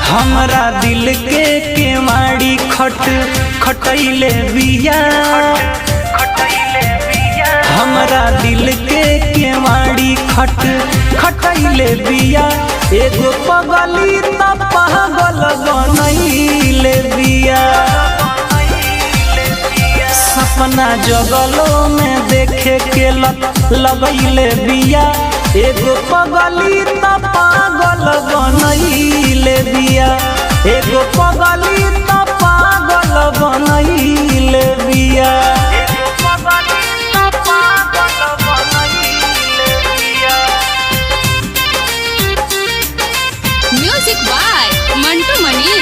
हमरा दिल के केवाड़ी खटैले बिया। हमरा दिल के केवाड़ी खटैले बिया। एगो पगली त पागल बनैले बिया। सपना जगलो में देखे के लगैले बिया। एगो पगली त पागल बनैले बिया। एगो पगली त पागल बनैले बिया। Music by Mantu Mani.